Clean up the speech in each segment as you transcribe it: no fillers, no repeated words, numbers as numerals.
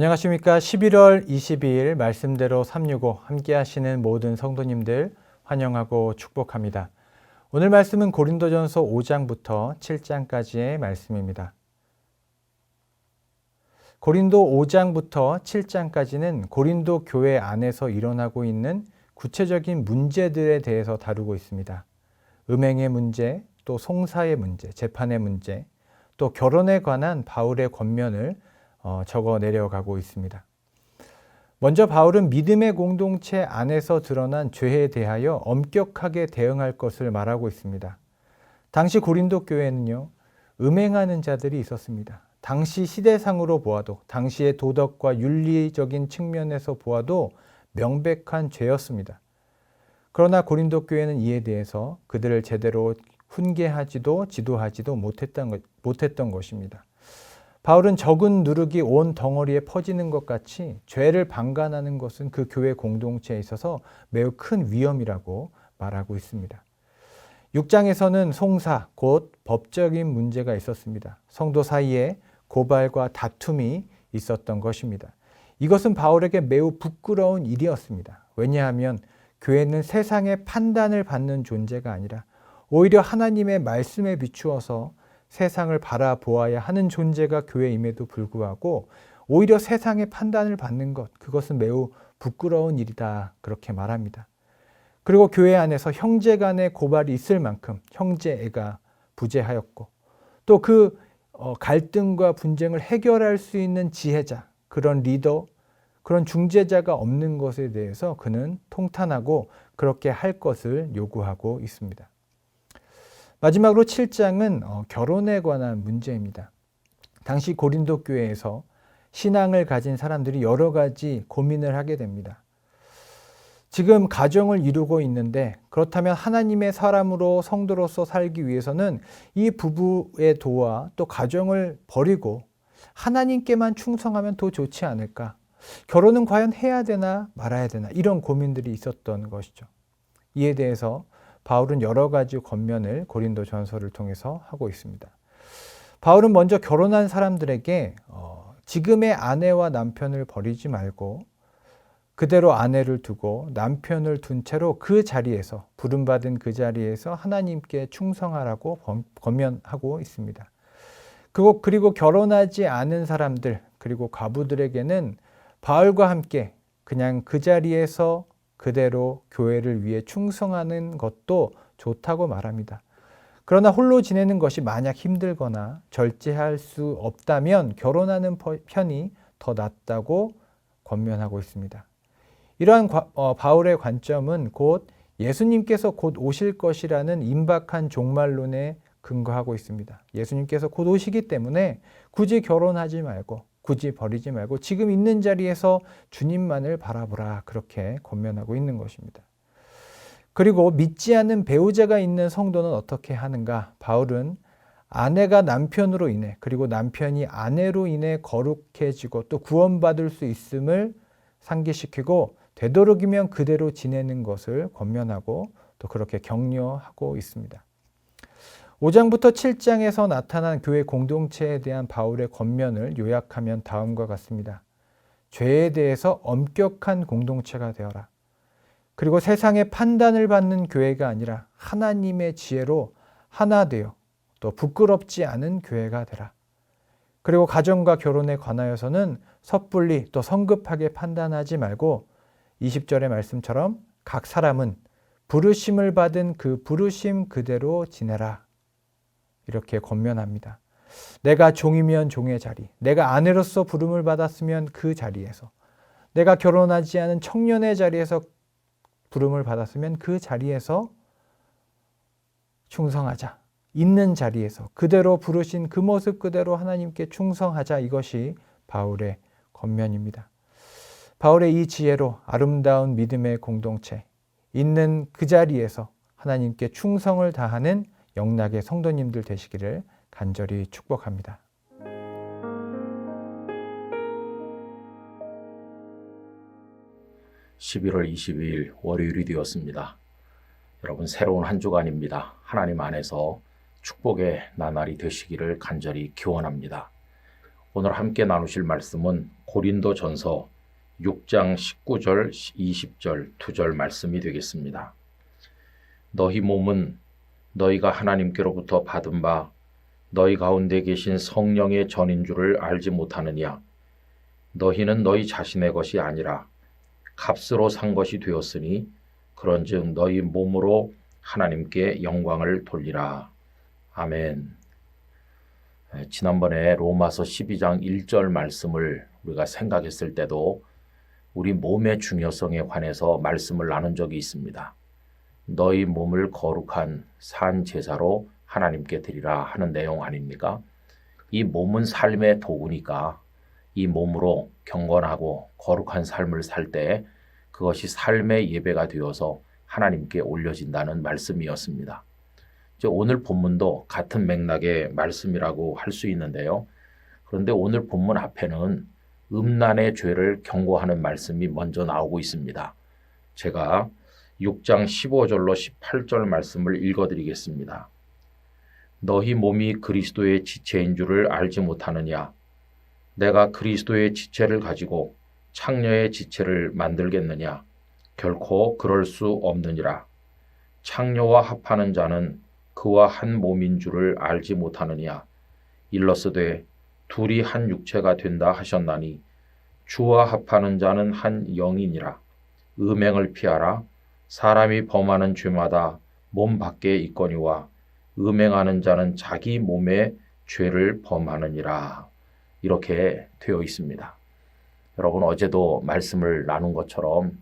안녕하십니까. 11월 22일 말씀대로 365 함께 하시는 모든 성도님들 환영하고 축복합니다. 오늘 말씀은 고린도전서 5장부터 7장까지의 말씀입니다. 고린도 5장부터 7장까지는 고린도 교회 안에서 일어나고 있는 구체적인 문제들에 대해서 다루고 있습니다. 음행의 문제, 또 송사의 문제, 재판의 문제, 또 결혼에 관한 바울의 권면을 적어 내려가고 있습니다. 먼저 바울은 믿음의 공동체 안에서 드러난 죄에 대하여 엄격하게 대응할 것을 말하고 있습니다. 당시 고린도 교회는요, 음행하는 자들이 있었습니다. 당시 시대상으로 보아도, 당시의 도덕과 윤리적인 측면에서 보아도 명백한 죄였습니다. 그러나 고린도 교회는 이에 대해서 그들을 제대로 훈계하지도 지도하지도 못했던 것입니다. 바울은 적은 누룩이 온 덩어리에 퍼지는 것 같이 죄를 방관하는 것은 그 교회 공동체에 있어서 매우 큰 위험이라고 말하고 있습니다. 6장에서는 송사, 곧 법적인 문제가 있었습니다. 성도 사이에 고발과 다툼이 있었던 것입니다. 이것은 바울에게 매우 부끄러운 일이었습니다. 왜냐하면 교회는 세상의 판단을 받는 존재가 아니라 오히려 하나님의 말씀에 비추어서 세상을 바라보아야 하는 존재가 교회임에도 불구하고 오히려 세상의 판단을 받는 것, 그것은 매우 부끄러운 일이다, 그렇게 말합니다. 그리고 교회 안에서 형제 간의 고발이 있을 만큼 형제애가 부재하였고 또 그 갈등과 분쟁을 해결할 수 있는 지혜자, 그런 리더, 그런 중재자가 없는 것에 대해서 그는 통탄하고 그렇게 할 것을 요구하고 있습니다. 마지막으로 7장은 결혼에 관한 문제입니다. 당시 고린도 교회에서 신앙을 가진 사람들이 여러 가지 고민을 하게 됩니다. 지금 가정을 이루고 있는데 그렇다면 하나님의 사람으로 성도로서 살기 위해서는 이 부부의 도와 또 가정을 버리고 하나님께만 충성하면 더 좋지 않을까? 결혼은 과연 해야 되나 말아야 되나? 이런 고민들이 있었던 것이죠. 이에 대해서 바울은 여러 가지 권면을 고린도 전서를 통해서 하고 있습니다. 바울은 먼저 결혼한 사람들에게 지금의 아내와 남편을 버리지 말고 그대로 아내를 두고 남편을 둔 채로 그 자리에서 부름받은 그 자리에서 하나님께 충성하라고 권면하고 있습니다. 그리고 결혼하지 않은 사람들 그리고 과부들에게는 바울과 함께 그냥 그 자리에서 그대로 교회를 위해 충성하는 것도 좋다고 말합니다. 그러나 홀로 지내는 것이 만약 힘들거나 절제할 수 없다면 결혼하는 편이 더 낫다고 권면하고 있습니다. 이러한 바울의 관점은 곧 예수님께서 곧 오실 것이라는 임박한 종말론에 근거하고 있습니다. 예수님께서 곧 오시기 때문에 굳이 결혼하지 말고 굳이 버리지 말고 지금 있는 자리에서 주님만을 바라보라, 그렇게 권면하고 있는 것입니다. 그리고 믿지 않는 배우자가 있는 성도는 어떻게 하는가? 바울은 아내가 남편으로 인해 그리고 남편이 아내로 인해 거룩해지고 또 구원받을 수 있음을 상기시키고 되도록이면 그대로 지내는 것을 권면하고 또 그렇게 격려하고 있습니다. 5장부터 7장에서 나타난 교회 공동체에 대한 바울의 권면을 요약하면 다음과 같습니다. 죄에 대해서 엄격한 공동체가 되어라. 그리고 세상의 판단을 받는 교회가 아니라 하나님의 지혜로 하나 되어 또 부끄럽지 않은 교회가 되라. 그리고 가정과 결혼에 관하여서는 섣불리 또 성급하게 판단하지 말고 20절의 말씀처럼 각 사람은 부르심을 받은 그 부르심 그대로 지내라. 이렇게 권면합니다. 내가 종이면 종의 자리, 내가 아내로서 부름을 받았으면 그 자리에서, 내가 결혼하지 않은 청년의 자리에서 부름을 받았으면 그 자리에서 충성하자. 있는 자리에서 그대로 부르신 그 모습 그대로 하나님께 충성하자. 이것이 바울의 권면입니다. 바울의 이 지혜로 아름다운 믿음의 공동체, 있는 그 자리에서 하나님께 충성을 다하는 영락의 성도님들 되시기를 간절히 축복합니다. (11월 22일) 월요일이 되었습니다. 여러분, 새로운 한 주간입니다. 하나님 안에서 축복의 나날이 되시기를 간절히 기원합니다. 오늘 함께 나누실 말씀은 고린도전서 6장 19절, 20절, 2절 말씀이 되겠습니다. 너희 몸은 너희가 하나님께로부터 받은 바 너희 가운데 계신 성령의 전인 줄을 알지 못하느냐? 너희는 너희 자신의 것이 아니라 값으로 산 것이 되었으니 그런즉 너희 몸으로 하나님께 영광을 돌리라. 아멘. 지난번에 로마서 12장 1절 말씀을 우리가 생각했을 때도 우리 몸의 중요성에 관해서 말씀을 나눈 적이 있습니다. 너희 몸을 거룩한 산 제사로 하나님께 드리라 하는 내용 아닙니까? 이 몸은 삶의 도구니까 이 몸으로 경건하고 거룩한 삶을 살 때 그것이 삶의 예배가 되어서 하나님께 올려진다는 말씀이었습니다. 오늘 본문도 같은 맥락의 말씀이라고 할 수 있는데요. 그런데 오늘 본문 앞에는 음란의 죄를 경고하는 말씀이 먼저 나오고 있습니다. 제가 6장 15절로 18절 말씀을 읽어드리겠습니다. 너희 몸이 그리스도의 지체인 줄을 알지 못하느냐? 내가 그리스도의 지체를 가지고 창녀의 지체를 만들겠느냐? 결코 그럴 수 없느니라. 창녀와 합하는 자는 그와 한 몸인 줄을 알지 못하느냐? 일러스되 둘이 한 육체가 된다 하셨나니 주와 합하는 자는 한 영이니라. 음행을 피하라. 사람이 범하는 죄마다 몸 밖에 있거니와 음행하는 자는 자기 몸의 죄를 범하느니라. 이렇게 되어 있습니다. 여러분 어제도 말씀을 나눈 것처럼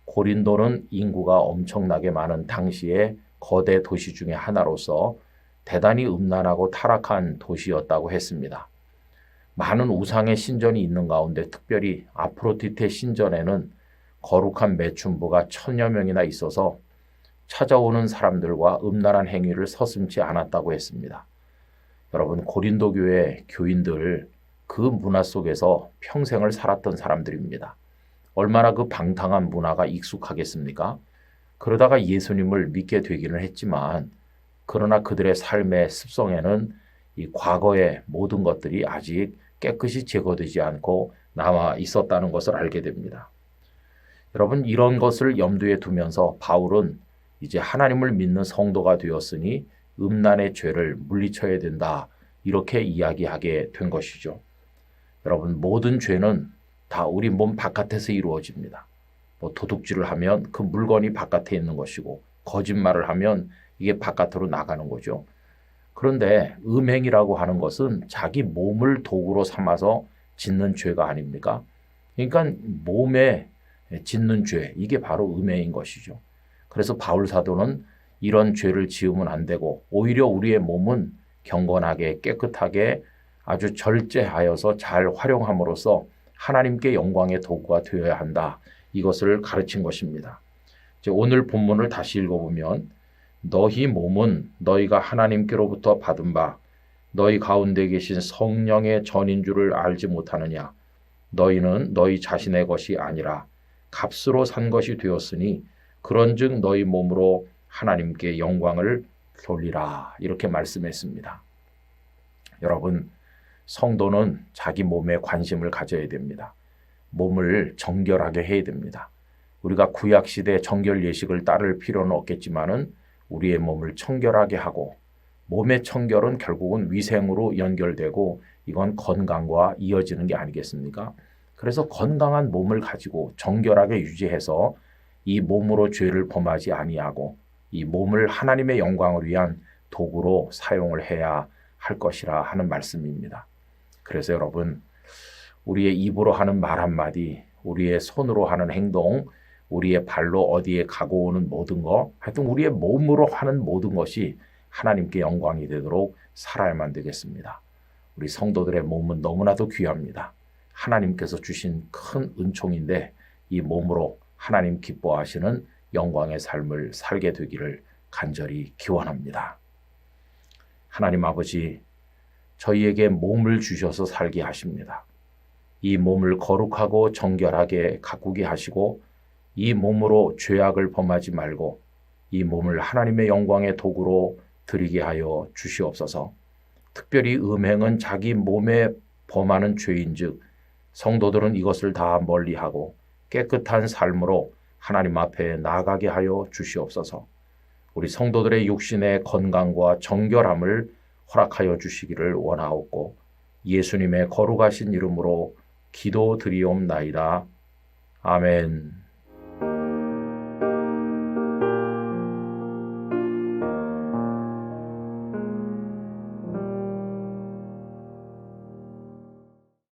고린도는 인구가 엄청나게 많은 당시의 거대 도시 중에 하나로서 대단히 음란하고 타락한 도시였다고 했습니다. 많은 우상의 신전이 있는 가운데 특별히 아프로디테 신전에는 거룩한 매춘부가 1000여 명이나 있어서 찾아오는 사람들과 음란한 행위를 서슴지 않았다고 했습니다. 여러분 고린도 교회 교인들 그 문화 속에서 평생을 살았던 사람들입니다. 얼마나 그 방탕한 문화가 익숙하겠습니까? 그러다가 예수님을 믿게 되기는 했지만 그러나 그들의 삶의 습성에는 이 과거의 모든 것들이 아직 깨끗이 제거되지 않고 남아 있었다는 것을 알게 됩니다. 여러분 이런 것을 염두에 두면서 바울은 이제 하나님을 믿는 성도가 되었으니 음란의 죄를 물리쳐야 된다 이렇게 이야기하게 된 것이죠. 여러분 모든 죄는 다 우리 몸 바깥에서 이루어집니다. 도둑질을 하면 그 물건이 바깥에 있는 것이고 거짓말을 하면 이게 바깥으로 나가는 거죠. 그런데 음행이라고 하는 것은 자기 몸을 도구로 삼아서 짓는 죄가 아닙니까? 그러니까 몸에 짓는 죄 이게 바로 음행인 것이죠. 그래서 바울 사도는 이런 죄를 지으면 안 되고 오히려 우리의 몸은 경건하게 깨끗하게 아주 절제하여서 잘 활용함으로써 하나님께 영광의 도구가 되어야 한다. 이것을 가르친 것입니다. 오늘 본문을 다시 읽어보면 너희 몸은 너희가 하나님께로부터 받은 바 너희 가운데 계신 성령의 전인 줄을 알지 못하느냐? 너희는 너희 자신의 것이 아니라 값으로 산 것이 되었으니 그런즉 너희 몸으로 하나님께 영광을 돌리라. 이렇게 말씀했습니다. 여러분 성도는 자기 몸에 관심을 가져야 됩니다. 몸을 정결하게 해야 됩니다. 우리가 구약시대 정결 예식을 따를 필요는 없겠지만은 우리의 몸을 청결하게 하고 몸의 청결은 결국은 위생으로 연결되고 이건 건강과 이어지는 게 아니겠습니까? 그래서 건강한 몸을 가지고 정결하게 유지해서 이 몸으로 죄를 범하지 아니하고 이 몸을 하나님의 영광을 위한 도구로 사용을 해야 할 것이라 하는 말씀입니다. 그래서 여러분 우리의 입으로 하는 말 한마디, 우리의 손으로 하는 행동, 우리의 발로 어디에 가고 오는 모든 것, 하여튼 우리의 몸으로 하는 모든 것이 하나님께 영광이 되도록 살아야만 되겠습니다. 우리 성도들의 몸은 너무나도 귀합니다. 하나님께서 주신 큰 은총인데 이 몸으로 하나님 기뻐하시는 영광의 삶을 살게 되기를 간절히 기원합니다. 하나님 아버지, 저희에게 몸을 주셔서 살게 하십니다. 이 몸을 거룩하고 정결하게 가꾸게 하시고 이 몸으로 죄악을 범하지 말고 이 몸을 하나님의 영광의 도구로 드리게 하여 주시옵소서. 특별히 음행은 자기 몸에 범하는 죄인즉 성도들은 이것을 다 멀리하고 깨끗한 삶으로 하나님 앞에 나아가게 하여 주시옵소서. 우리 성도들의 육신의 건강과 정결함을 허락하여 주시기를 원하옵고 예수님의 거룩하신 이름으로 기도드리옵나이다. 아멘.